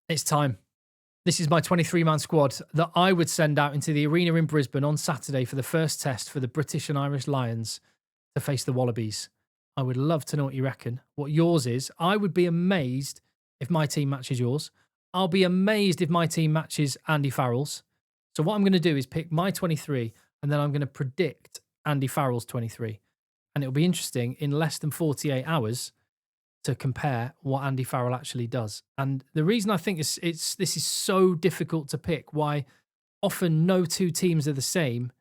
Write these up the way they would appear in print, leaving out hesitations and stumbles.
It's time. This is my 23-man squad that I would send out into the arena in Brisbane on Saturday for the first test for the British and Irish Lions to face the Wallabies. I would love to know what you reckon, what yours is. I would be amazed if my team matches yours. I'll be amazed if my team matches Andy Farrell's. So what I'm going to do is pick my 23 and then I'm going to predict Andy Farrell's 23. And it'll be interesting in less than 48 hours to compare what Andy Farrell actually does. And the reason I think this is so difficult to pick, why often no two teams are the same,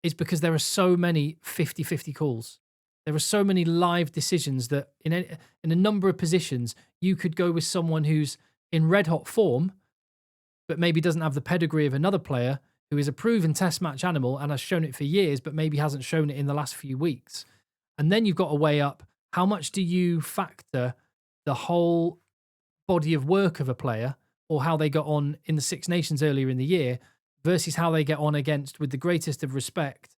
is because there are so many 50-50 calls. There are so many live decisions that in a number of positions, you could go with someone who's in red hot form, but maybe doesn't have the pedigree of another player who is a proven test match animal and has shown it for years, but maybe hasn't shown it in the last few weeks. And then you've got to weigh up, how much do you factor the whole body of work of a player or how they got on in the Six Nations earlier in the year versus how they get on against, with the greatest of respect,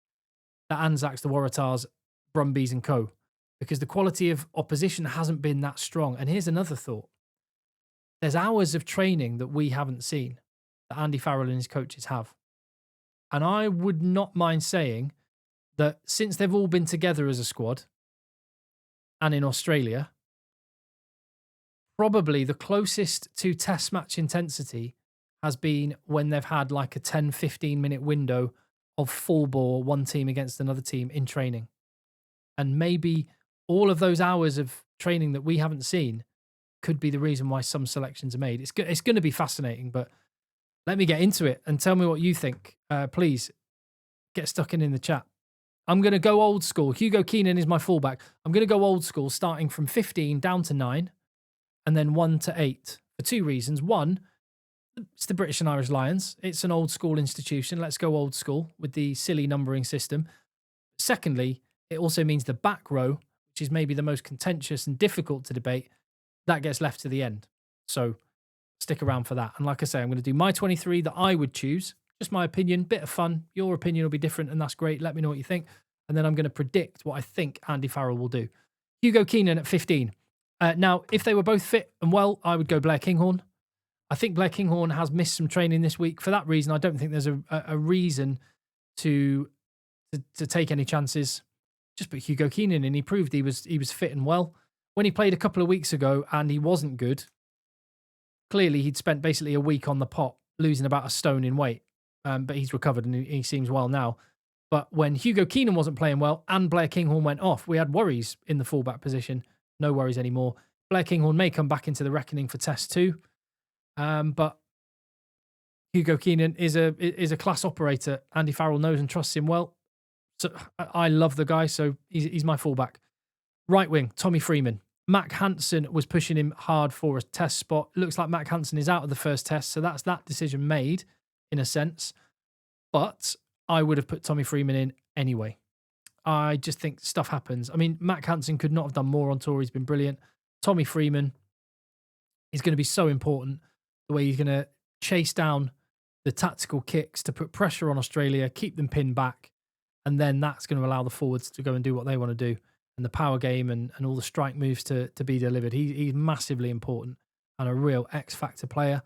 the Anzacs, the Waratahs, Brumbies and co. Because the quality of opposition hasn't been that strong. And here's another thought. There's hours of training that we haven't seen that Andy Farrell and his coaches have. And I would not mind saying that since they've all been together as a squad and in Australia, probably the closest to test match intensity has been when they've had like a 10-15 minute window of full ball, one team against another team in training. And maybe all of those hours of training that we haven't seen could be the reason why some selections are made. It's going to be fascinating, but let me get into it and tell me what you think. Please get stuck in the chat. I'm going to go old school. Hugo Keenan is my fullback. I'm going to go old school, starting from 15 down to 9 and then 1 to 8 for two reasons. One, it's the British and Irish Lions. It's an old school institution. Let's go old school with the silly numbering system. Secondly, it also means the back row, which is maybe the most contentious and difficult to debate, that gets left to the end. So stick around for that. And like I say, I'm going to do my 23 that I would choose. Just my opinion, bit of fun. Your opinion will be different, and that's great. Let me know what you think. And then I'm going to predict what I think Andy Farrell will do. Hugo Keenan at 15. Now, if they were both fit and well, I would go Blair Kinghorn. I think Blair Kinghorn has missed some training this week. For that reason, I don't think there's a reason to take any chances. Just put Hugo Keenan in. He proved he was fit and well. When he played a couple of weeks ago and he wasn't good, clearly he'd spent basically a week on the pot, losing about a stone in weight. But he's recovered and he seems well now. But when Hugo Keenan wasn't playing well and Blair Kinghorn went off, we had worries in the fullback position. No worries anymore. Blair Kinghorn may come back into the reckoning for Test 2. But Hugo Keenan is a class operator. Andy Farrell knows and trusts him well. So I love the guy, so he's my fullback. Right wing, Tommy Freeman. Mac Hansen was pushing him hard for a test spot. Looks like Mac Hansen is out of the first test, so that's that decision made, in a sense. But I would have put Tommy Freeman in anyway. I just think stuff happens. I mean, Mac Hansen could not have done more on tour. He's been brilliant. Tommy Freeman is going to be so important, the way he's going to chase down the tactical kicks to put pressure on Australia, keep them pinned back, and then that's going to allow the forwards to go and do what they want to do, and the power game and all the strike moves to be delivered. He's massively important and a real X-factor player.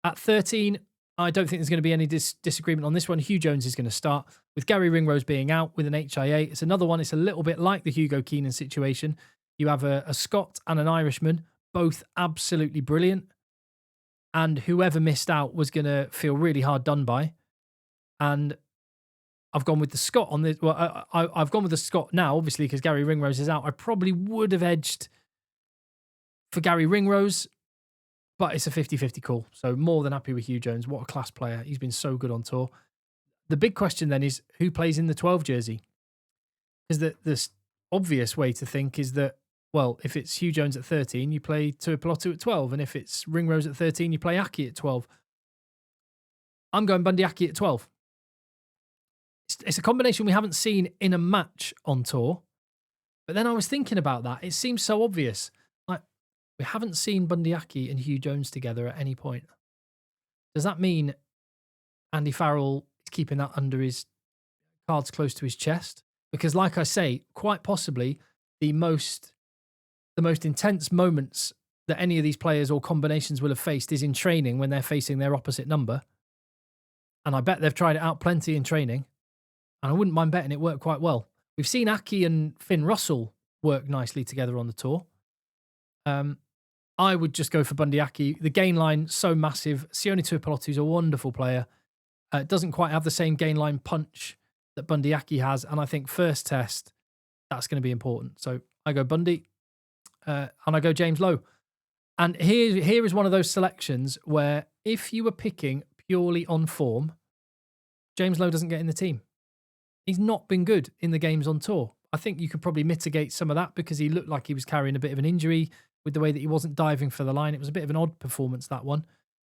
At 13, I don't think there's going to be any disagreement on this one. Hugh Jones is going to start. With Gary Ringrose being out with an HIA, it's another one. It's a little bit like the Hugo Keenan situation. You have a Scot and an Irishman, both absolutely brilliant. And whoever missed out was going to feel really hard done by. And I've gone with the Scot on this. Well, I've gone with the Scot now, obviously, because Gary Ringrose is out. I probably would have edged for Gary Ringrose, but it's a 50-50 call. So more than happy with Hugh Jones. What a class player. He's been so good on tour. The big question then is who plays in the 12 jersey? Because the obvious way to think is that, well, if it's Hugh Jones at 13, you play Tuipulotu at 12. And if it's Ringrose at 13, you play Aki at 12. I'm going Bundy Aki at 12. It's a combination we haven't seen in a match on tour. But then I was thinking about that. It seems so obvious. Like, we haven't seen Bundy Aki and Hugh Jones together at any point. Does that mean Andy Farrell is keeping that under his cards close to his chest? Because like I say, quite possibly the most intense moments that any of these players or combinations will have faced is in training when they're facing their opposite number. And I bet they've tried it out plenty in training. And I wouldn't mind betting it worked quite well. We've seen Aki and Finn Russell work nicely together on the tour. I would just go for Bundy Aki. The gain line, so massive. Sione Tuipulotu's a wonderful player. Doesn't quite have the same gain line punch that Bundy Aki has. And I think first test, that's going to be important. So I go Bundy and I go James Lowe. And here is one of those selections where if you were picking purely on form, James Lowe doesn't get in the team. He's not been good in the games on tour. I think you could probably mitigate some of that because he looked like he was carrying a bit of an injury with the way that he wasn't diving for the line. It was a bit of an odd performance, that one,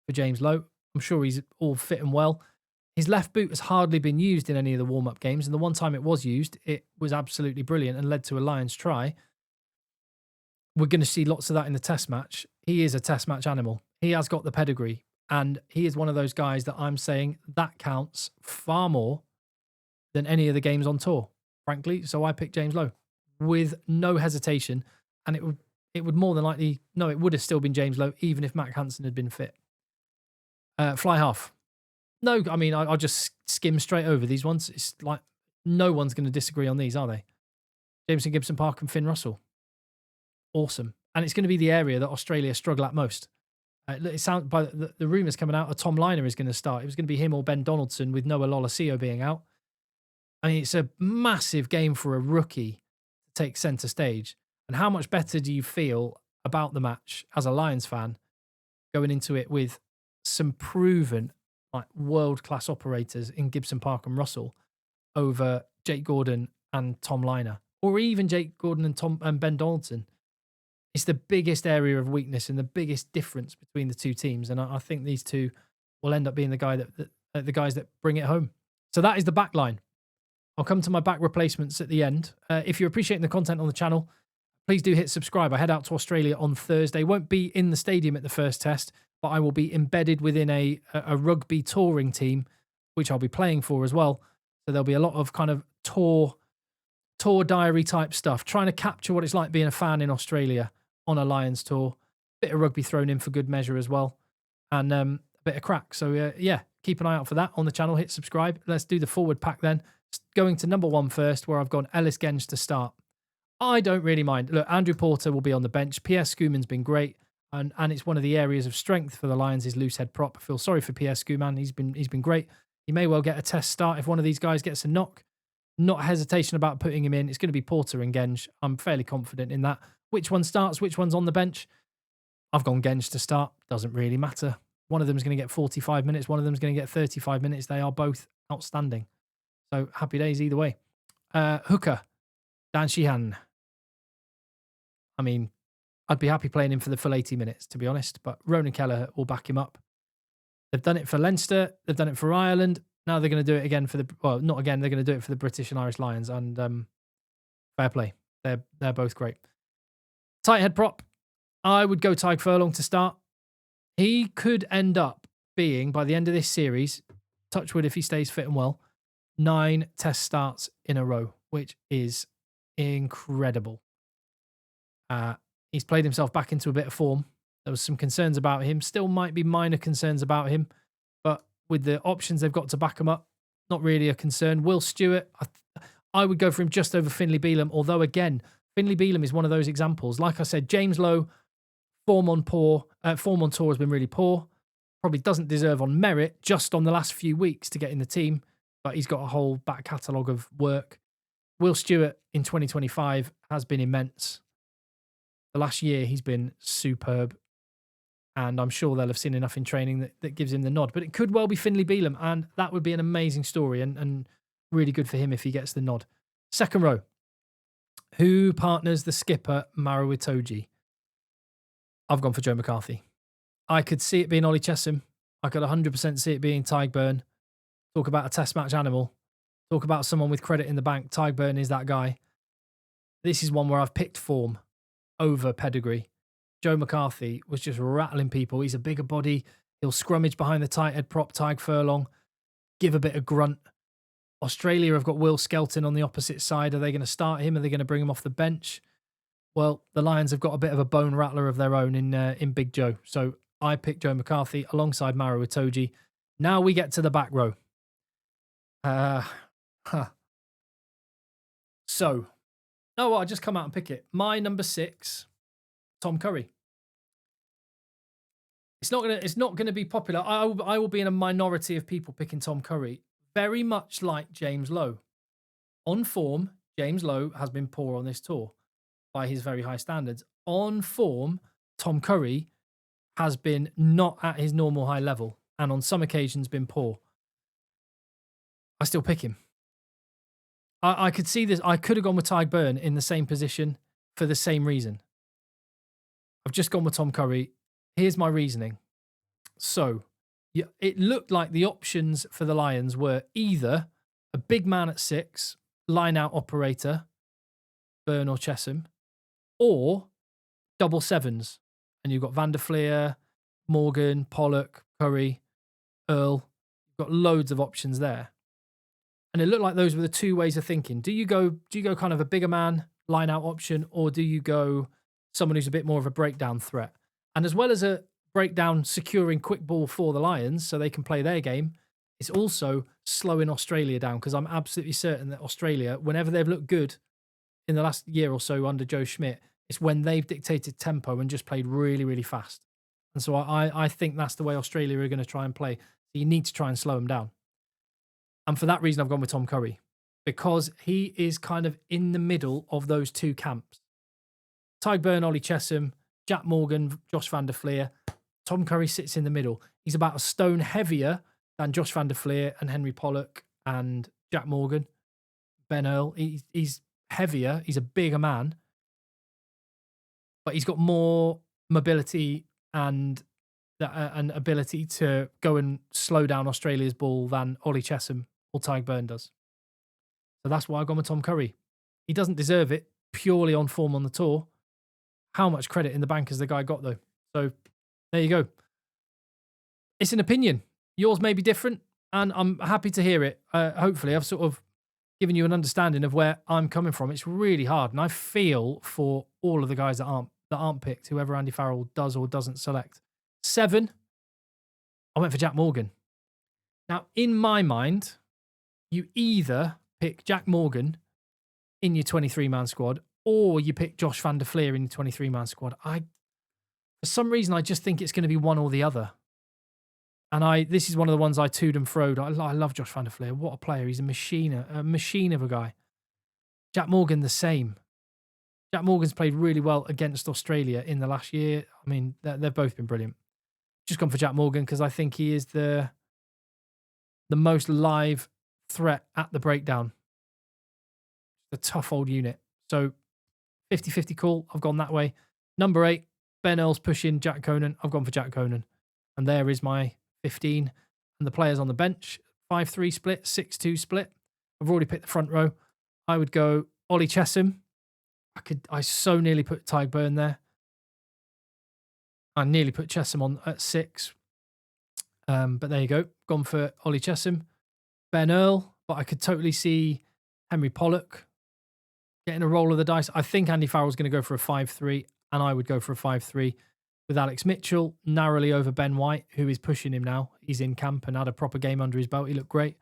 for James Lowe. I'm sure he's all fit and well. His left boot has hardly been used in any of the warm-up games, and the one time it was used, it was absolutely brilliant and led to a Lions try. We're going to see lots of that in the test match. He is a test match animal. He has got the pedigree, and he is one of those guys that I'm saying that counts far more than any of the games on tour, frankly. So I picked James Lowe with no hesitation, and it would more than likely, no, it would have still been James Lowe even if Mac Hansen had been fit. Fly half. No, I mean, I'll just skim straight over these ones. It's like no one's going to disagree on these, are they? Jameson, Gibson Park and Finn Russell. Awesome. And it's going to be the area that Australia struggle at most. It sounds by the rumours coming out, Tom Liner is going to start. It was going to be him or Ben Donaldson with Noah Lolosio being out. I mean, it's a massive game for a rookie to take centre stage. And how much better do you feel about the match as a Lions fan going into it with some proven like world-class operators in Gibson Park and Russell over Jake Gordon and Tom Liner, or even Jake Gordon and Ben Donaldson? It's the biggest area of weakness and the biggest difference between the two teams. And I think these two will end up being the guys that bring it home. So that is the back line. I'll come to my back replacements at the end. If you're appreciating the content on the channel, please do hit subscribe. I head out to Australia on Thursday. Won't be in the stadium at the first test, but I will be embedded within a rugby touring team, which I'll be playing for as well. So there'll be a lot of kind of tour diary type stuff, trying to capture what it's like being a fan in Australia on a Lions tour. Bit of rugby thrown in for good measure as well, and a bit of crack. So yeah, keep an eye out for that on the channel. Hit subscribe. Let's do the forward pack then. Going to number one first, where I've gone Ellis Genge to start. I don't really mind. Look, Andrew Porter will be on the bench. Pierre Schoeman's been great, and it's one of the areas of strength for the Lions is loose head prop. I feel sorry for Pierre Schoeman. He's been great. He may well get a test start if one of these guys gets a knock. Not hesitation about putting him in. It's going to be Porter and Genge. I'm fairly confident in that. Which one starts? Which one's on the bench? I've gone Genge to start. Doesn't really matter. One of them's going to get 45 minutes. One of them's going to get 35 minutes. They are both outstanding. So happy days either way. Hooker, Dan Sheehan. I mean, I'd be happy playing him for the full 80 minutes, to be honest, but Ronan Kelleher will back him up. They've done it for Leinster. They've done it for Ireland. Now they're going to do it again not again. They're going to do it for the British and Irish Lions, and fair play. They're both great. Tight head prop. I would go Tadhg Furlong to start. He could end up being, by the end of this series, touch wood if he stays fit and well, 9 test starts in a row, which is incredible. He's played himself back into a bit of form. There was some concerns about him. Still might be minor concerns about him, but with the options they've got to back him up, not really a concern. Will Stewart, I would go for him just over Finlay Bealham, although again, Finlay Bealham is one of those examples. Like I said, James Lowe, form on tour has been really poor. Probably doesn't deserve on merit, just on the last few weeks to get in the team, but he's got a whole back catalogue of work. Will Stewart in 2025 has been immense. The last year he's been superb, and I'm sure they'll have seen enough in training that gives him the nod. But it could well be Finlay Bealham, and that would be an amazing story and really good for him if he gets the nod. Second row. Who partners the skipper, Maro Itoje? I've gone for Joe McCarthy. I could see it being Ollie Chesham. I could 100% see it being Tadhg Beirne. Talk about a test match animal. Talk about someone with credit in the bank. Tadhg Beirne is that guy. This is one where I've picked form over pedigree. Joe McCarthy was just rattling people. He's a bigger body. He'll scrummage behind the tight head prop, Tadhg Furlong, give a bit of grunt. Australia have got Will Skelton on the opposite side. Are they going to start him? Are they going to bring him off the bench? Well, the Lions have got a bit of a bone rattler of their own in Big Joe. So I picked Joe McCarthy alongside Maro Itoje. Now we get to the back row. Uh, huh. So, oh, well, I just come out and pick it. My number 6, Tom Curry. It's not gonna be popular. I will be in a minority of people picking Tom Curry. Very much like James Lowe. On form, James Lowe has been poor on this tour by his very high standards. On form, Tom Curry has been not at his normal high level and on some occasions been poor. I still pick him. I could see this. I could have gone with Ty Burn in the same position for the same reason. I've just gone with Tom Curry. Here's my reasoning. So, yeah, it looked like the options for the Lions were either a big man at 6, line-out operator, Burn or Chesham, or double 7s. And you've got Van der Fleer, Morgan, Pollock, Curry, Earl. You've got loads of options there. And it looked like those were the two ways of thinking. Do you go kind of a bigger man, line-out option, or do you go someone who's a bit more of a breakdown threat? And as well as a breakdown securing quick ball for the Lions so they can play their game, it's also slowing Australia down, because I'm absolutely certain that Australia, whenever they've looked good in the last year or so under Joe Schmidt, it's when they've dictated tempo and just played really, really fast. And so I think that's the way Australia are going to try and play. So you need to try and slow them down. And for that reason, I've gone with Tom Curry, because he is kind of in the middle of those two camps. Ty Burn, Ollie Chesham, Jack Morgan, Josh Van der Fleer. Tom Curry sits in the middle. He's about a stone heavier than Josh Van der Fleer and Henry Pollock and Jack Morgan, Ben Earl. He's heavier. He's a bigger man, but he's got more mobility and an ability to go and slow down Australia's ball than Ollie Chesham or Ty Burn does. So that's why I've gone with Tom Curry. He doesn't deserve it purely on form on the tour. How much credit in the bank has the guy got, though? So there you go. It's an opinion. Yours may be different, and I'm happy to hear it. Hopefully, I've sort of given you an understanding of where I'm coming from. It's really hard, and I feel for all of the guys that aren't picked, whoever Andy Farrell does or doesn't select. 7, I went for Jack Morgan. Now, in my mind, you either pick Jack Morgan in your 23-man squad, or you pick Josh Van der Fleer in your 23-man squad. For some reason, I just think it's going to be one or the other. And this is one of the ones I toed and froed. I love Josh Van der Fleer. What a player. He's a machine of a guy. Jack Morgan, the same. Jack Morgan's played really well against Australia in the last year. I mean, they've both been brilliant. Just gone for Jack Morgan because I think he is the most live threat at the breakdown. The tough old unit. So 50-50 call. I've gone that way. Number 8, Ben Earl's pushing Jack Conan. I've gone for Jack Conan. And there is my 15. And the players on the bench, 5-3 split, 6-2 split. I've already picked the front row. I would go Ollie Chesham. I so nearly put Ty Burn there. I nearly put Chesham on at 6. But there you go. Gone for Ollie Chesham. Ben Earl. But I could totally see Henry Pollock getting a roll of the dice. I think Andy Farrell's going to go for a 5-3. And I would go for a 5-3 with Alex Mitchell narrowly over Ben White, who is pushing him now. He's in camp and had a proper game under his belt. He looked great.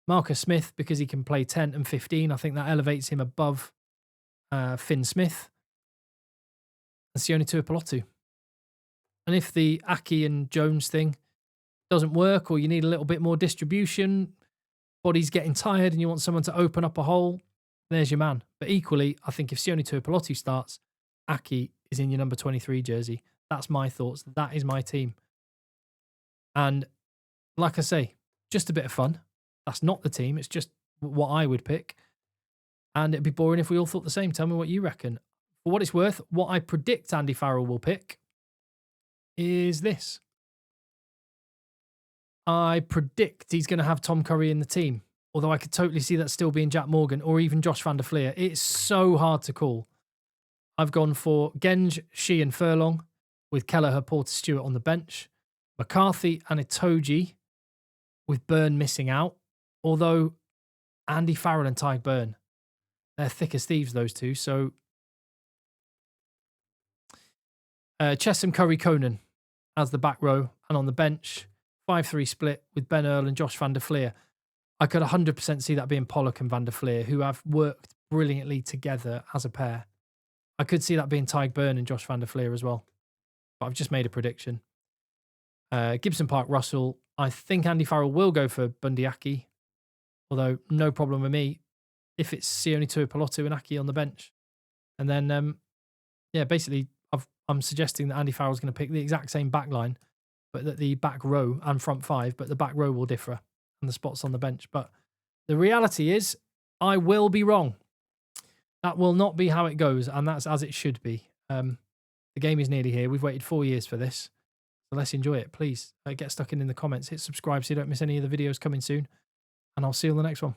Marcus Smith, because he can play 10 and 15. I think that elevates him above Finn Smith. And Sione Tuipulotu. And if the Aki and Jones thing doesn't work, or you need a little bit more distribution, body's getting tired and you want someone to open up a hole, there's your man. But equally, I think if Sione Tuipulotu starts, Aki is in your number 23 jersey. That's my thoughts. That is my team. And like I say, just a bit of fun. That's not the team. It's just what I would pick. And it'd be boring if we all thought the same. Tell me what you reckon. For what it's worth, what I predict Andy Farrell will pick is this. I predict he's going to have Tom Curry in the team. Although I could totally see that still being Jack Morgan or even Josh Van der Fleer. It's so hard to call. I've gone for Genge, Shee and Furlong with Kelleher, Porter Stewart on the bench. McCarthy and Itoje with Burn missing out. Although Andy Farrell and Ty Burn, they're thick as thieves, those two. So Chesham, Curry, Conan as the back row, and on the bench, 5-3 split with Ben Earl and Josh van der Fleer. I could 100% see that being Pollock and van der Fleer, who have worked brilliantly together as a pair. I could see that being Tyg Byrne and Josh van der Fleer as well. But I've just made a prediction. Gibson Park, Russell. I think Andy Farrell will go for Bundy Aki, although no problem with me if it's Sione Tuipulotu and Aki on the bench. And then, basically, I'm suggesting that Andy Farrell's going to pick the exact same back line, but that the back row and front five, but the back row will differ and the spots on the bench. But the reality is, I will be wrong. That will not be how it goes, and that's as it should be. The game is nearly here. We've waited 4 years for this. So let's enjoy it. Please get stuck in the comments. Hit subscribe so you don't miss any of the videos coming soon. And I'll see you on the next one.